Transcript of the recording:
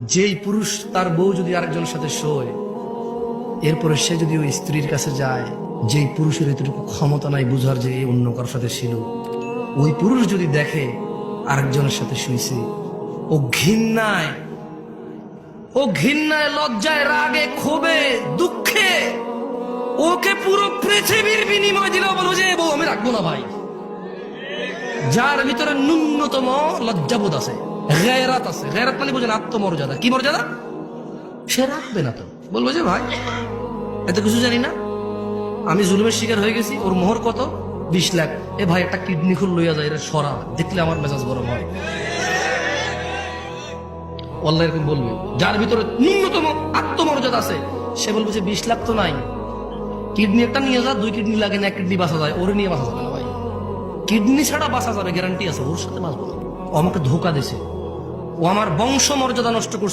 যেই পুরুষ তার বউ যদি আরেকজনের সাথে শোয়, এরপরে সে যদি ওই স্ত্রীর কাছে যায়, যেই পুরুষের এতটুকু ক্ষমতা নাই বুঝার যে এই অন্য কারোর সাথে ছিল, ওই পুরুষ যদি দেখে আরেকজনের সাথে শুইছে, ও ঘৃণায় লজ্জায় রাগে ক্ষোভে দুঃখে ওকে পুরো পৃথিবীর বিনিময় দিলেও বলবো যে বউ আমি রাখবো না ভাই। যার ভিতরে ন্যূনতম লজ্জাবোধ আছে, গয়রাত আছে, গয়রাত মানে বোঝেন আত্মমর্যাদা, কি মর্যাদা, সে রাখবে না। তো বলবো যে ভাই এত কিছু জানি না, আমি জুলুমের শিকার হয়ে গেছি, ওর মোহর কত 20 লাখ, এ ভাই একটা কিডনি খুল লইয়া যায়, এটা সরা, দেখলে আমার মেজাজ গরম হয়। আল্লাহ এরকম বলবে, যার ভিতরে ন্যূনতম আত্মমর্যাদা আছে সে বলবে যে 20 লাখ তো নাই, কিডনি একটা নিয়ে যা, 2 কিডনি লাগে না, 1 কিডনি বাঁচা যায়, ওরে নিয়ে বাঁচা যাবে না ভাই। কিডনি ছাড়া বাঁচা যাবে গ্যারান্টি আছে, ওর সাথে বাঁচবো না। ও আমাকে ধোকা দিছে, ও আমার বংশ মর্যাদা নষ্ট করছে।